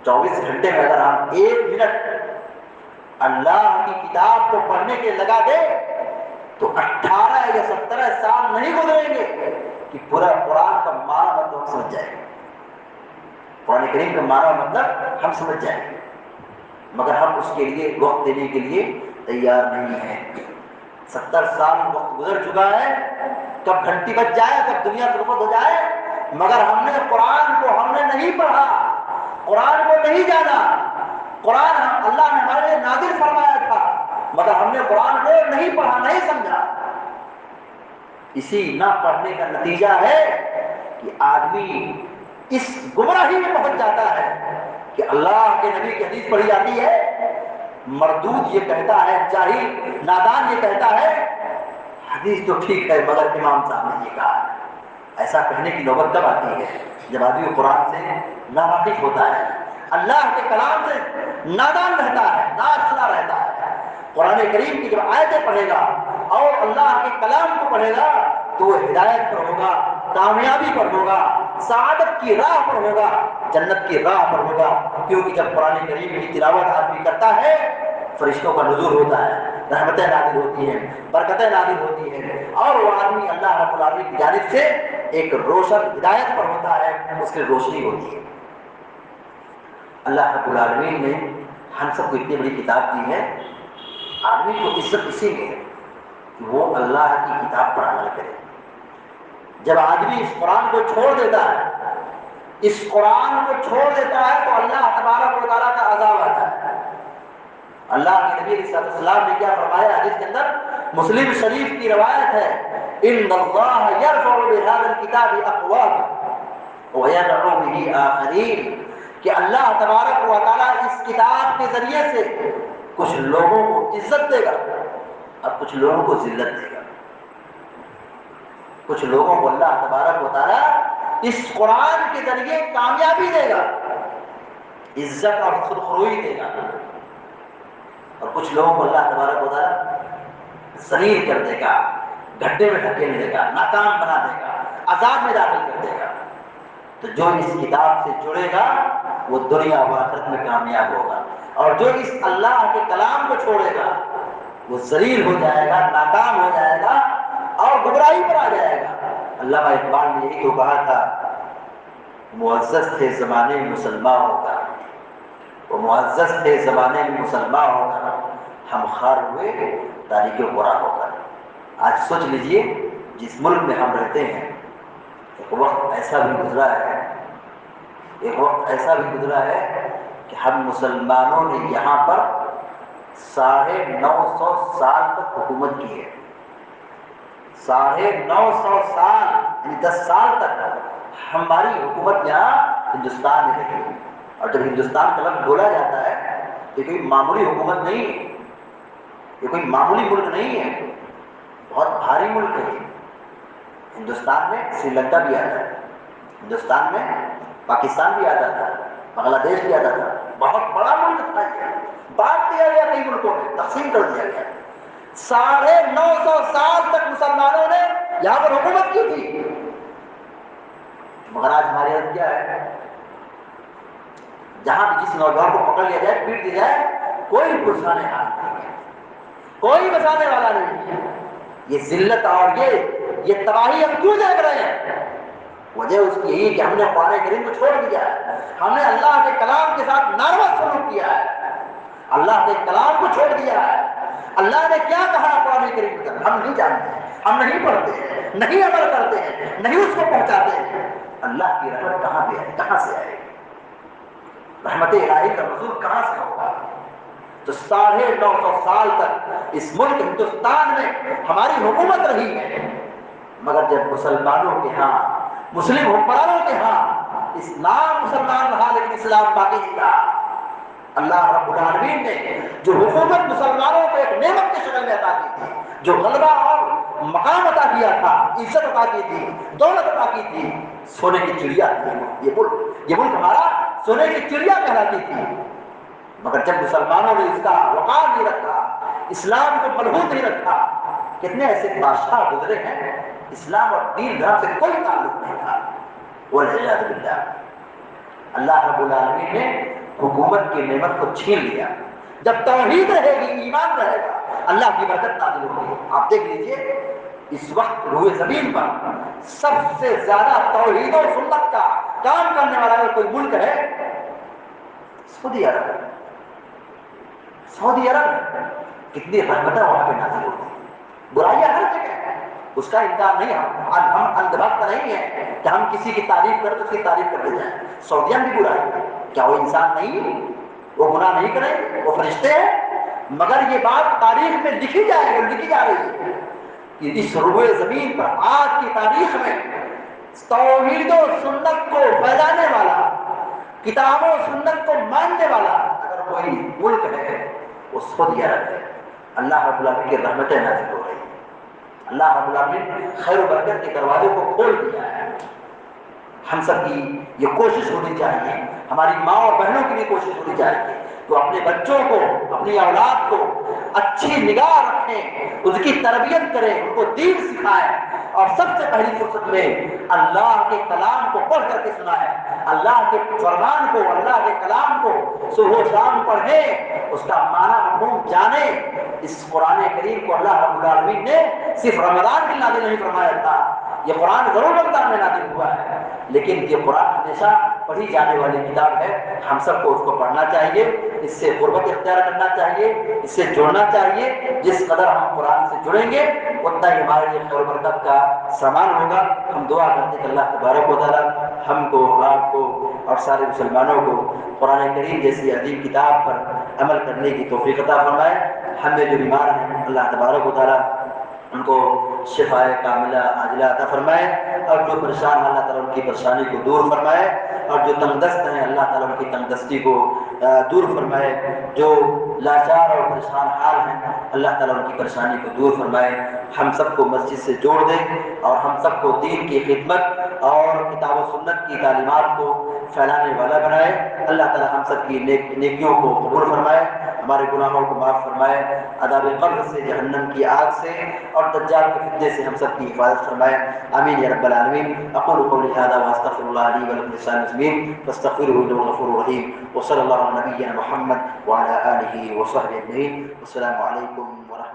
24 گھنٹے میں اگر ہم 1 منٹ اللہ کی کتاب کو پڑھنے کے لگا دے تو 18 یا 17 سال نہیں گزریں گے کہ پورا قرآن کا معنی مطلب ہم سمجھ جائیں گے، قرآن کریم کا معنی مطلب ہم سمجھ جائیں گے، مگر ہم اس کے لیے وقت دینے کے لیے تیار نہیں ہیں۔ 70 سال وقت گزر چکا ہے، کب گھنٹی بج جائے، کب دنیا سے رخصت ہو جائے، مگر ہم نے قرآن کو ہم نے نہیں پڑھا، قرآن کو نہیں جانا۔ قرآن اللہ نے ہمارے لیے نازل فرمایا تھا، مگر ہم نے قرآن کو نہیں پڑھا، نہیں سمجھا۔ اسی نہ پڑھنے کا نتیجہ ہے کہ آدمی اس گمراہی میں پہنچ جاتا ہے کہ اللہ کے نبی کی حدیث پڑھی جاتی ہے، مردود یہ کہتا ہے، جاہل نادان یہ کہتا ہے حدیث تو ٹھیک ہے مگر امام صاحب نے یہ کہا۔ ایسا کہنے کی نوبت کب آتی ہے؟ جب آدمی قرآن سے ناواقف ہوتا ہے، اللہ کے کلام سے نادان رہتا ہے، ناشنا رہتا ہے۔ قرآن کریم کی جب آیتیں پڑھے گا اور اللہ کے کلام کو پڑھے گا تو وہ ہدایت پر ہوگا، کامیابی پر ہوگا، سعادت کی راہ پر ہوگا، جنت کی راہ پر ہوگا، کیونکہ جب قرآن کریم کی تلاوت آدمی کرتا ہے فرشتوں کا نزول ہوتا ہے، رحمتیں نازل ہوتی ہیں، برکتیں نازل ہوتی ہیں، اور وہ آدمی اللہ رب العالمین کی جانب سے ایک روشن ہدایت پر ہوتا ہے، اس کی روشنی ہوتی ہے۔ اللہ رب العالمین نے ہم سب کو اتنی بڑی کتاب دی ہے، آدمی کو عزت اسی میں ہے کہ وہ اللہ کی کتاب پر عمل کرے۔ جب آدمی اس قرآن کو چھوڑ دیتا ہے، اس قرآن کو چھوڑ دیتا ہے تو اللہ تبارک و تعالیٰ کا عذاب آتا ہے۔ اللہ کے نبی صلی اللہ علیہ وسلم نے کیا فرمایا حدیث کے اندر؟ مسلم شریف کی روایت ہے، ان اللہ یرفع بهذا الكتاب اقوام ویدع به آخرین، کہ اللہ تبارک و تعالیٰ اس کتاب کے ذریعے سے کچھ لوگوں کو عزت دے گا اور کچھ لوگوں کو ذلت دے گا۔ کچھ لوگوں کو اللہ تبارک و تعالیٰ اس قرآن کے ذریعے کامیابی دے گا، عزت اور سرخروئی دے گا، اور کچھ لوگوں کو اللہ تبارک و تعالیٰ ذلیل کر دے گا، گڈھے میں ڈھکیل دے گا، ناکام بنا دے گا، عذاب میں داخل کر دے گا۔ تو جو اس کتاب سے جڑے گا وہ دنیا و آخرت میں کامیاب ہوگا، اور جو اس اللہ کے کلام کو چھوڑے گا وہ ذلیل ہو جائے گا، ناکام ہو جائے گا اور گمراہی پر آ جائے گا۔ علامہ اقبال نے یہی تو کہا تھا معزز تھے زمانے میں مسلمان ہو کر، وہ معزز تھے زمانے میں مسلمان ہو کر، ہم خار ہوئے تاریخ قرآن ہو کر۔ آج سوچ لیجئے جس ملک میں ہم رہتے ہیں، ایک وقت ایسا بھی گزرا ہے، ایک وقت ایسا بھی گزرا ہے کہ ہم مسلمانوں نے یہاں پر 950 سال تک حکومت کی ہے۔ 950 سال یعنی 10 سال تک ہماری حکومت یہاں ہندوستان میں رہی۔ اور جب ہندوستان کا لفظ بولا جاتا ہے یہ کوئی معمولی حکومت نہیں ہے، یہ کوئی معمولی ملک نہیں ہے، بہت بھاری ملک ہے۔ ہندوستان میں سری لنکا بھی آتا ہے، ہندوستان میں پاکستان بھی آتا تھا، بنگلہ دیش بھی آتا تھا، بہت بڑا ملک تھا یہ، بانٹ دیا گیا کئی ملکوں میں، تقسیم کر دیا گیا۔ 950 سال تک مسلمانوں نے یہاں پر حکومت کی تھی، مگر آج ہماری حالت کیا ہے؟ جہاں بھی جس نوجوان کو پکڑ لیا جائے، پیٹ دیا جائے، کوئی پرسانے حال نہیں ہے، کوئی بچانے والا نہیں ہے۔ یہ ذلت اور یہ تباہی ہم کیوں دیکھ رہے ہیں؟ وجہ اس کی یہی کہ ہم نے قرآن کریم کو چھوڑ دیا ہے، ہم نے اللہ کے کلام کے ساتھ ناروا سلوک کیا ہے، اللہ کے کلام کو چھوڑ دیا ہے۔ اللہ نے کیا کہا قرآن کریم کے اندر ہم نہیں جانتے، ہم نہیں پڑھتے ہیں، نہیں عمل کرتے ہیں، نہیں اس کو پہنچاتے ہیں۔ اللہ کی رحمت کہاں پہ ہے؟ کہاں سے آئے؟ رحمت الہی کا نزول کہاں سے ہوگا؟ تو 950 سال تک اس ملک ہندوستان میں ہماری حکومت رہی ہے، مگر جب مسلمانوں کے ہاں، مسلم حکمرانوں کے ہاں اسلام مسلمان رہا لیکن اسلام باقی نہیں رہا۔ اللہ رب العالمین نے جو حکومت مسلمانوں کو ایک نعمت کی شکل میں عطا کی تھی، جو غلبہ اور مقام عطا کیا تھا، عزت عطا کی تھی، دولت عطا کی تھی، سونے کی چڑیا تھی یہ ملک ہمارا سونے کی چڑیا کہلاتی تھی، مگر جب مسلمانوں نے اس کا وقار نہیں رکھا، اسلام کو ملحوظ نہیں رکھا، کتنے ایسے بادشاہ گزرے ہیں اسلام اور دین دھرم سے کوئی تعلق نہیں تھا، والعیاذ باللہ۔ اللہ رب العالمین نے حکومت کی نعمت کو چھین لیا۔ جب توحید رہے گی، ایمان رہے گا، اللہ کی برکت نازل ہوگی۔ آپ دیکھ لیجئے اس وقت روئے زمین پر سب سے زیادہ توحید و سنت کا کام کرنے والا اگر کوئی ملک ہے، سعودی عرب۔ سعودی عرب کتنی رحمتیں وہاں پہ نازل ہوتی ہیں، برائیاں ہر جگہ ہیں، اس کا انکار نہیں، ہم اندھبھکت نہیں ہے کہ ہم کسی کی تعریف کریں تو اس کی تعریف کرتے جائیں۔ سعودیہ میں بھی برائی ہے، کیا وہ انسان نہیں؟ وہ گناہ نہیں کریں؟ وہ فرشتے ہیں؟ مگر یہ بات تاریخ میں لکھی جائے گی، لکھی جا رہی ہے کہ اس روئے زمین پر آج کی تاریخ میں توحید و سنت کو پھیلانے والا، کتاب و سنت کو ماننے والا اگر کوئی ملک ہے وہ سعودی عرب ہے۔ اللہ رب العالمین کی رحمتیں نازل ہو رہی ہیں، اللہ رب العالمین خیر و برکت کے دروازے کو کھول دیا ہے۔ ہم سب کی یہ کوشش ہونی چاہیے، ہماری ماں اور بہنوں کی بھی کوشش ہونی چاہیے تو اپنے بچوں کو، اپنی اولاد کو اچھی نگاہ رکھیں، اس کی تربیت کریں، ان کو دین سکھائیں، اور سب سے پہلی فرصت میں اللہ کے کلام کو پڑھ کر کے سنائیں، اللہ کے فرمان کو، اللہ کے کلام کو صبح و شام پڑھیں، اس کا معنی مفہوم جانیں۔ اس قرآن کریم کو اللہ رب العالمین نے صرف رمضان میں نازل نہیں فرمایا تھا، یہ قرآن ضرور رمضان میں نازل ہوا ہے، لیکن یہ قرآن ہمیشہ پڑھی جانے والی کتاب ہے، ہم سب کو اس کو پڑھنا چاہیے، اس سے قربت اختیار کرنا چاہیے، اس سے جڑنا چاہیے۔ جس قدر ہم قرآن سے جڑیں گے اتنا ہی ہمارے لیے خیر و برکت کا سامان ہوگا۔ ہم دعا کرتے ہیں کہ اللہ تبارک و تعالیٰ ہم کو، آپ کو اور سارے مسلمانوں کو قرآن کریم جیسی عظیم کتاب پر عمل کرنے کی توفیق عطا فرمائے۔ ہمیں جو بیمار ہیں اللہ تبارک و تعالیٰ ان کو شفائے کاملہ عاجلہ عطا فرمائے، اور جو پریشان ہیں اللہ تعالیٰ ان کی پریشانی کو دور فرمائے، اور جو تنگ دست ہیں اللہ تعالیٰ ان کی تنگ دستی کو دور فرمائے، جو لاچار اور پریشان حال ہیں اللہ تعالیٰ ان کی پریشانی کو دور فرمائے۔ ہم سب کو مسجد سے جوڑ دے اور ہم سب کو دین کی خدمت اور کتاب و سنت کی تعلیمات کو پھیلانے والا بنائے۔ اللہ تعالیٰ ہم سب کی نیکیوں کو قبول فرمائے، ہمارے گناہوں کو معاف فرمائے، عذاب قبر سے، جہنم کی آگ سے اور دجال کے فتنے سے ہم سب کی حفاظت فرمائے۔ آمین یا رب العالمین۔ اقول قولی ھذا واستغفر اللہ لی ولکم لسائر المسلمین فاستغفروہ انہ غفور رحیم، وصلی اللہ علی نبینا محمد وعلی آلہ وصحبہ اجمعین۔ السلام علیکم ورحمۃ اللہ۔